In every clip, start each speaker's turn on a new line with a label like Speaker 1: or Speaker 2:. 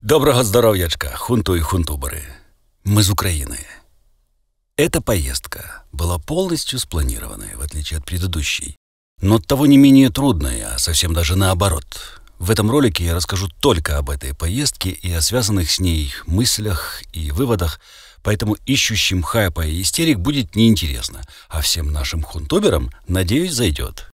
Speaker 1: Доброго здоровьячка, хунту и хунтуберы. Мы из Украины. Эта поездка была полностью спланированной, в отличие от предыдущей, но оттого не менее трудной, а совсем даже наоборот. В этом ролике я расскажу только об этой поездке и о связанных с ней мыслях и выводах, поэтому ищущим хайпа и истерик будет неинтересно, а всем нашим хунтуберам, надеюсь, зайдет.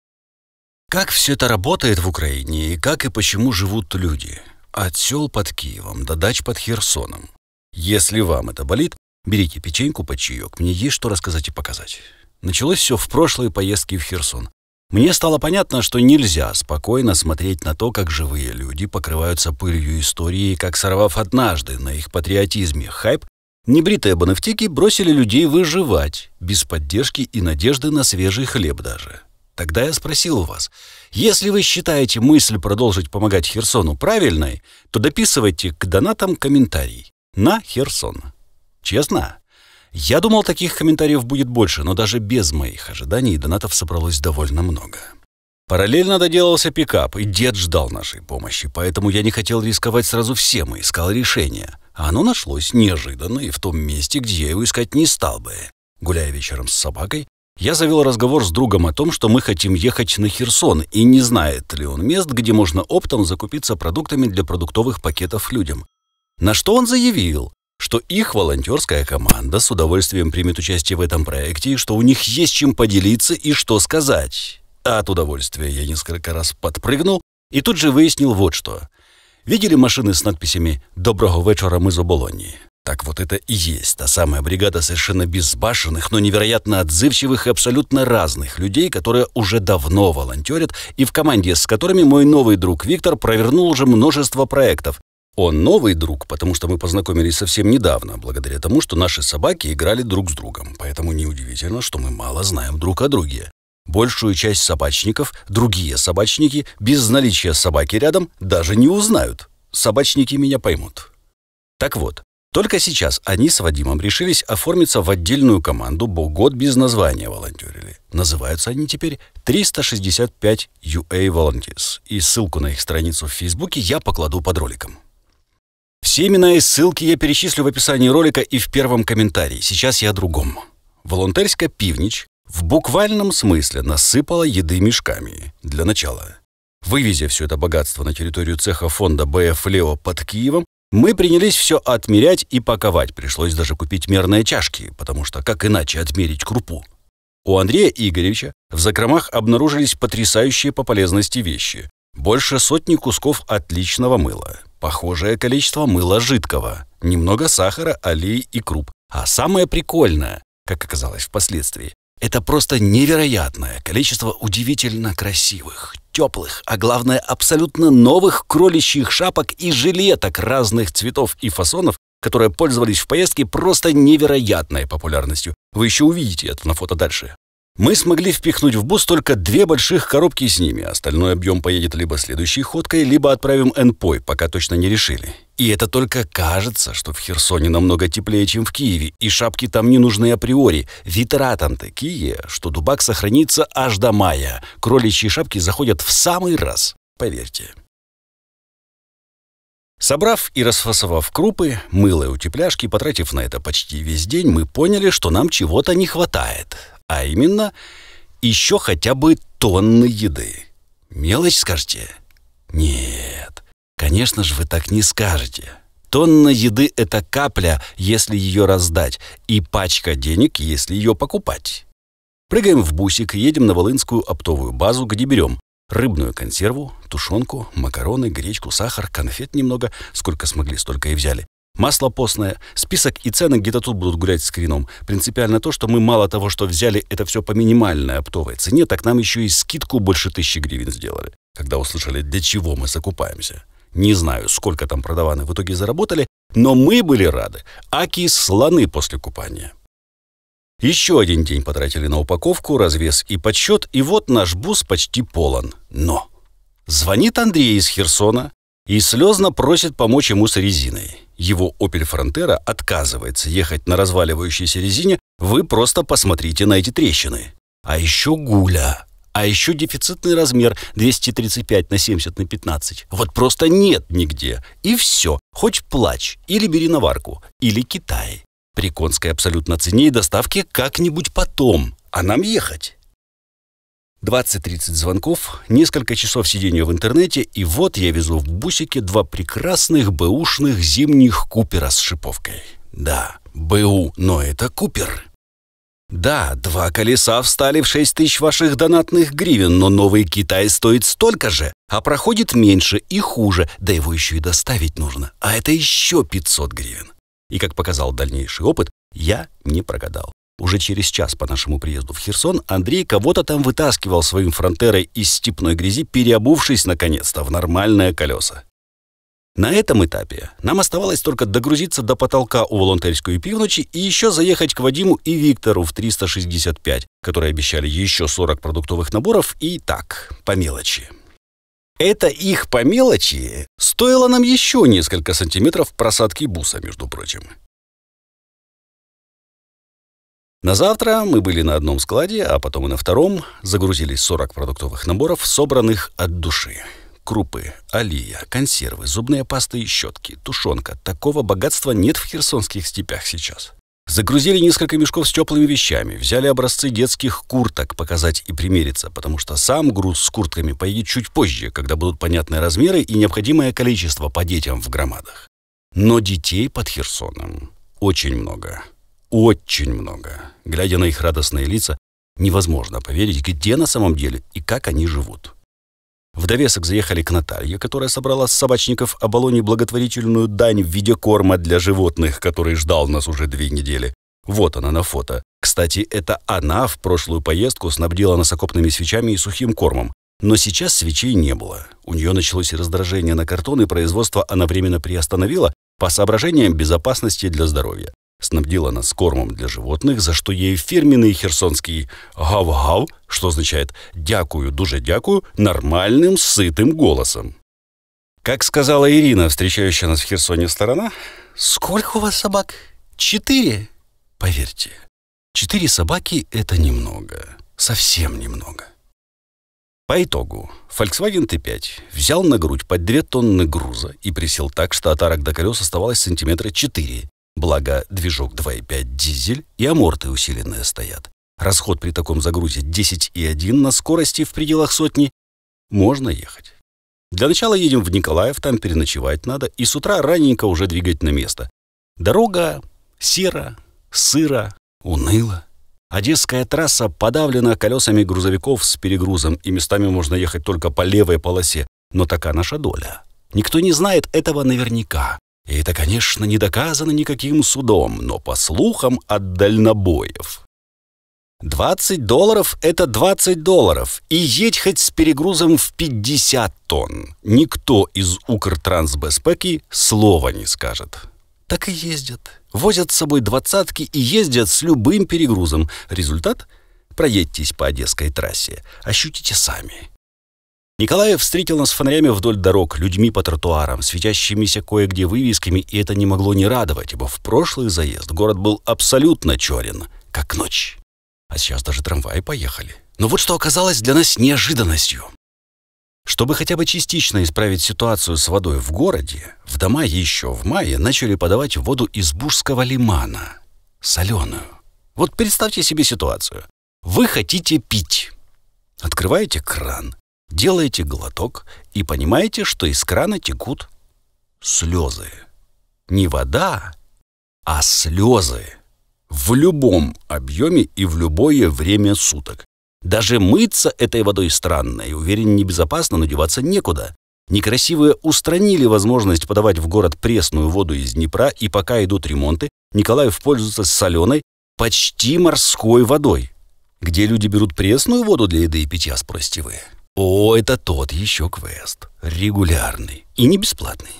Speaker 1: Как все это работает в Украине и как и почему живут люди? От сел под Киевом до дач под Херсоном. Если вам это болит, берите печеньку под чаек, мне есть что рассказать и показать. Началось все в прошлой поездке в Херсон. Мне стало понятно, что нельзя спокойно смотреть на то, как живые люди покрываются пылью истории, как, сорвав однажды на их патриотизме хайп, небритые бонефтики бросили людей выживать, без поддержки и надежды на свежий хлеб даже. Тогда я спросил вас, если вы считаете мысль продолжить помогать Херсону правильной, то дописывайте к донатам комментарий на Херсон. Честно? Я думал, таких комментариев будет больше, но даже без моих ожиданий донатов собралось довольно много. Параллельно доделался пикап, и дед ждал нашей помощи, поэтому я не хотел рисковать сразу всем и искал решение. А оно нашлось неожиданно и в том месте, где я его искать не стал бы. Гуляя вечером с собакой, я завел разговор с другом о том, что мы хотим ехать на Херсон, и не знает ли он мест, где можно оптом закупиться продуктами для продуктовых пакетов людям. На что он заявил, что их волонтерская команда с удовольствием примет участие в этом проекте, и что у них есть чем поделиться и что сказать. А от удовольствия я несколько раз подпрыгнул и тут же выяснил вот что. Видели машины с надписями «Доброго вечера, мы из Оболони»? Так вот это и есть та самая бригада совершенно безбашенных, но невероятно отзывчивых и абсолютно разных людей, которые уже давно волонтерят и в команде с которыми мой новый друг Виктор провернул уже множество проектов. Он новый друг, потому что мы познакомились совсем недавно, благодаря тому, что наши собаки играли друг с другом, поэтому неудивительно, что мы мало знаем друг о друге. Большую часть собачников другие собачники без наличия собаки рядом даже не узнают. Собачники меня поймут. Так вот. Только сейчас они с Вадимом решились оформиться в отдельную команду, бо год без названия волонтерили. Называются они теперь 365 UA Volunteers, и ссылку на их страницу в Фейсбуке я покладу под роликом. Все имена и ссылки я перечислю в описании ролика и в первом комментарии. Сейчас я о другом. Волонтерська північ в буквальном смысле насыпала еды мешками. Для начала. Вывезя все это богатство на территорию цеха фонда БФ «Лео» под Киевом, мы принялись все отмерять и паковать. Пришлось даже купить мерные чашки, потому что как иначе отмерить крупу? У Андрея Игоревича в закромах обнаружились потрясающие по полезности вещи. Больше сотни кусков отличного мыла. Похожее количество мыла жидкого. Немного сахара, олей и круп. А самое прикольное, как оказалось впоследствии, это просто невероятное количество удивительно красивых, теплых, а главное абсолютно новых кроличьих шапок и жилеток разных цветов и фасонов, которые пользовались в поездке просто невероятной популярностью. Вы еще увидите это на фото дальше. Мы смогли впихнуть в бус только 2 больших коробки с ними, остальной объем поедет либо следующей ходкой, либо отправим энпой, пока точно не решили. И это только кажется, что в Херсоне намного теплее, чем в Киеве, и шапки там не нужны априори. Ветра там такие, что дубак сохранится аж до мая. Кроличьи шапки заходят в самый раз, поверьте. Собрав и расфасовав крупы, мыло и утепляшки, потратив на это почти весь день, мы поняли, что нам чего-то не хватает. А именно, еще хотя бы тонны еды. Мелочь, скажете? Нет, конечно же вы так не скажете. Тонна еды – это капля, если ее раздать, и пачка денег, если ее покупать. Прыгаем в бусик и едем на Волынскую оптовую базу, где берем рыбную консерву, тушенку, макароны, гречку, сахар, конфет немного, сколько смогли, столько и взяли. Масло постное, список и цены где-то тут будут гулять скрином. Принципиально то, что мы мало того, что взяли это все по минимальной оптовой цене, так нам еще и скидку больше 1000 гривен сделали, когда услышали, для чего мы закупаемся. Не знаю, сколько там продаваны в итоге заработали, но мы были рады, аки слоны после купания. Еще один день потратили на упаковку, развес и подсчет, и вот наш бус почти полон. Но звонит Андрей из Херсона и слезно просит помочь ему с резиной. Его Opel Frontera отказывается ехать на разваливающейся резине, вы просто посмотрите на эти трещины. А еще Гуля. А еще дефицитный размер 235 на 70 на 15. Вот просто нет нигде. И все. Хоть плачь. Или бери на варку. Или Китай. При конской абсолютно цене и доставке как-нибудь потом. А нам ехать. 20-30 звонков, несколько часов сидения в интернете, и вот я везу в бусике 2 прекрасных бэушных зимних Купера с шиповкой. Да, БУ, но это Купер. Да, 2 колеса встали в 6 тысяч ваших донатных гривен, но новый Китай стоит столько же, а проходит меньше и хуже, да его еще и доставить нужно, а это еще 500 гривен. И как показал дальнейший опыт, я не прогадал. Уже через час по нашему приезду в Херсон Андрей кого-то там вытаскивал своим фронтерой из степной грязи, переобувшись наконец-то в нормальные колеса. На этом этапе нам оставалось только догрузиться до потолка у Волонтерской пивночи и еще заехать к Вадиму и Виктору в 365, которые обещали еще 40 продуктовых наборов и так, по мелочи. Это их по мелочи стоило нам еще несколько сантиметров просадки буса, между прочим. На завтра мы были на одном складе, а потом и на втором. Загрузились 40 продуктовых наборов, собранных от души. Крупы, олия, консервы, зубные пасты и щетки, тушенка. Такого богатства нет в херсонских степях сейчас. Загрузили несколько мешков с теплыми вещами, взяли образцы детских курток показать и примериться, потому что сам груз с куртками поедет чуть позже, когда будут понятные размеры и необходимое количество по детям в громадах. Но детей под Херсоном очень много. Очень много. Глядя на их радостные лица, невозможно поверить, где на самом деле и как они живут. В довесок заехали к Наталье, которая собрала с собачников Оболони благотворительную дань в виде корма для животных, который ждал нас уже 2 недели. Вот она на фото. Кстати, это она в прошлую поездку снабдила нас окопными свечами и сухим кормом. Но сейчас свечей не было. У нее началось раздражение на картон, и производство она временно приостановила по соображениям безопасности для здоровья. Снабдила нас кормом для животных, за что ей фирменный херсонский гав-гав, что означает «дякую, дуже дякую», нормальным, сытым голосом. Как сказала Ирина, встречающая нас в Херсоне сторона, «Сколько у вас собак? 4?» Поверьте, 4 собаки — это немного, совсем немного. По итогу, Volkswagen T5 взял на грудь под 2 тонны груза и присел так, что от арок до колес оставалось сантиметра 4. Благо, движок 2.5 дизель и аморты усиленные стоят. Расход при таком загрузе 10,1 на скорости в пределах 100. Можно ехать. Для начала едем в Николаев, там переночевать надо, и с утра раненько уже двигать на место. Дорога серо, сыро, уныло. Одесская трасса подавлена колесами грузовиков с перегрузом, и местами можно ехать только по левой полосе. Но такая наша доля. Никто не знает этого наверняка. И это, конечно, не доказано никаким судом, но по слухам от дальнобоев. $20 — это $20, и едь хоть с перегрузом в 50 тонн. Никто из Укртрансбезпеки слова не скажет. Так и ездят. Возят с собой 20-ки и ездят с любым перегрузом. Результат? Проедьтесь по Одесской трассе. Ощутите сами. Николаев встретил нас фонарями вдоль дорог, людьми по тротуарам, светящимися кое-где вывесками, и это не могло не радовать, ибо в прошлый заезд город был абсолютно черен, как ночь. А сейчас даже трамваи поехали. Но вот что оказалось для нас неожиданностью. Чтобы хотя бы частично исправить ситуацию с водой в городе, в дома еще в мае начали подавать воду из Бужского лимана. Соленую. Вот представьте себе ситуацию. Вы хотите пить. Открываете кран. Делаете глоток и понимаете, что из крана текут слезы. Не вода, а слезы. В любом объеме и в любое время суток. Даже мыться этой водой странно и, уверен, небезопасно, но деваться некуда. Некрасивые устранили возможность подавать в город пресную воду из Днепра, и пока идут ремонты, Николаев пользуется соленой, почти морской водой. Где люди берут пресную воду для еды и питья, спросите вы? О, это тот еще квест. Регулярный и не бесплатный.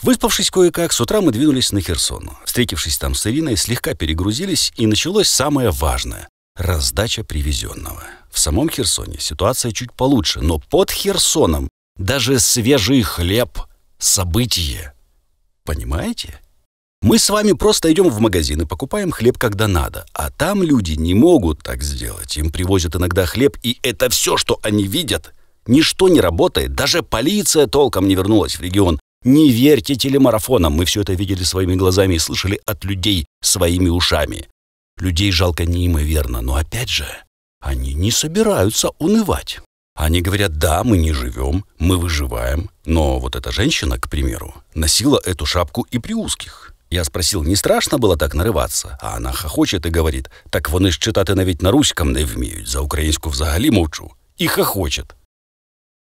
Speaker 1: Выспавшись кое-как, с утра мы двинулись на Херсон. Встретившись там с Ириной, слегка перегрузились, и началось самое важное — раздача привезенного. В самом Херсоне ситуация чуть получше, но под Херсоном даже свежий хлеб — событие. Понимаете? Мы с вами просто идем в магазин и покупаем хлеб, когда надо. А там люди не могут так сделать. Им привозят иногда хлеб, и это все, что они видят. Ничто не работает. Даже полиция толком не вернулась в регион. Не верьте телемарафонам. Мы все это видели своими глазами и слышали от людей своими ушами. Людей жалко неимоверно. Но опять же, они не собираются унывать. Они говорят: да, мы не живем, мы выживаем. Но вот эта женщина, к примеру, носила эту шапку и при узких. Я спросил, не страшно было так нариватися? А вона хохочет і говорить: так вони ж читати навіть на руському не вміють, за українську взагалі мовчу. І хохочет.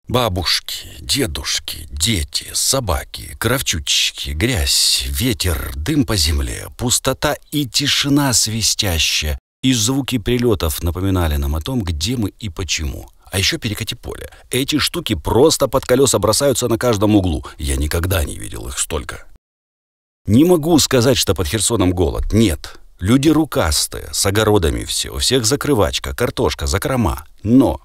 Speaker 1: Бабушки, дедушки, дети, собаки, кравчучки, грязь, ветер, дым по земле, пустота и тишина свистящая. И звуки прилетов напоминали нам о том, где мы и почему. А еще перекати поле. Эти штуки просто под колеса бросаются на каждом углу. Я никогда не видел их столько. Не могу сказать, что под Херсоном голод. Нет. Люди рукастые, с огородами все. У всех закрывачка, картошка, закрома. Но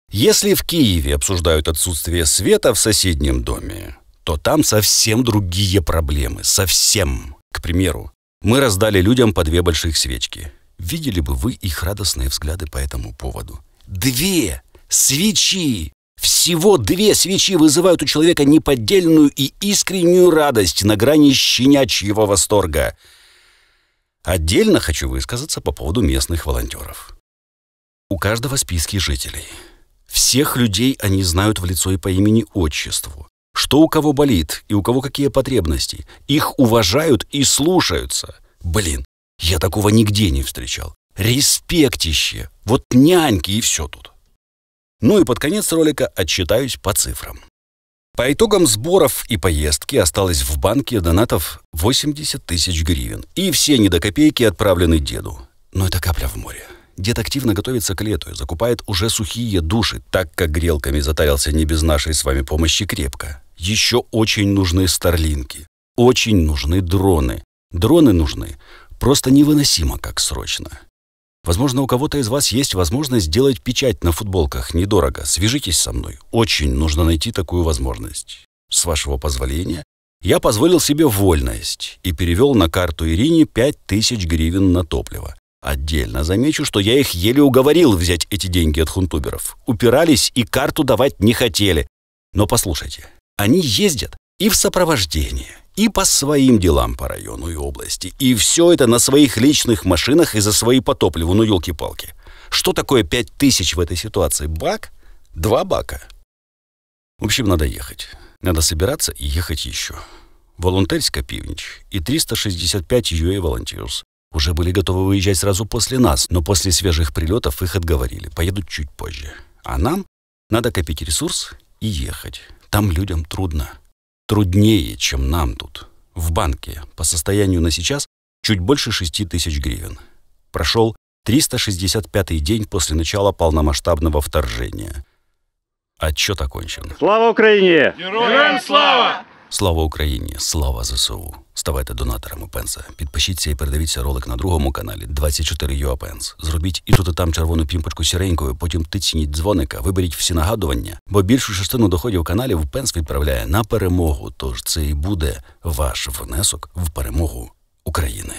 Speaker 1: если в Киеве обсуждают отсутствие света в соседнем доме, то там совсем другие проблемы. Совсем. К примеру, мы раздали людям по 2 больших свечки. Видели бы вы их радостные взгляды по этому поводу. 2 свечи! Всего 2 свечи вызывают у человека неподдельную и искреннюю радость на грани щенячьего восторга. Отдельно хочу высказаться по поводу местных волонтеров. У каждого списки жителей. Всех людей они знают в лицо и по имени-отчеству. Что у кого болит и у кого какие потребности. Их уважают и слушаются. Блин, я такого нигде не встречал. Респектище. Вот няньки и все тут. Ну и под конец ролика отчитаюсь по цифрам. По итогам сборов и поездки осталось в банке донатов 80 тысяч гривен. И все не до копейки отправлены деду. Но это капля в море. Дед активно готовится к лету и закупает уже сухие души, так как грелками затарился не без нашей с вами помощи крепко. Еще очень нужны старлинки. Очень нужны дроны. Дроны нужны просто невыносимо как срочно. Возможно, у кого-то из вас есть возможность сделать печать на футболках недорого. Свяжитесь со мной. Очень нужно найти такую возможность. С вашего позволения, я позволил себе вольность и перевел на карту Ирине 5000 гривен на топливо. Отдельно замечу, что я их еле уговорил взять эти деньги от хунтуберов. Упирались и карту давать не хотели. Но послушайте, они ездят и в сопровождении, и по своим делам по району и области. И все это на своих личных машинах и за свои по топливу, ну елки-палки. Что такое 5000 в этой ситуации? Бак? 2 бака? В общем, надо ехать. Надо собираться и ехать еще. Волонтерська північ и 365 UA Volunteers уже были готовы выезжать сразу после нас, но после свежих прилетов их отговорили. Поедут чуть позже. А нам надо копить ресурс и ехать. Там людям трудно. Труднее, чем нам тут. В банке по состоянию на сейчас чуть больше 6000 гривен. Прошел 365-й день после начала полномасштабного вторжения. Отчет окончен.
Speaker 2: Слава Україні!
Speaker 3: Героям слава!
Speaker 1: Слава Україні! Слава ЗСУ! Ставайте донаторами Пенса. Підпишіться і передивіться ролик на другому каналі 24 UA Pence. Зробіть і тут і там червону пімпочку сіренькою, потім тицніть дзвоника, виберіть всі нагадування, бо більшу частину доходів каналів Пенс відправляє на перемогу, тож це і буде ваш внесок в перемогу України.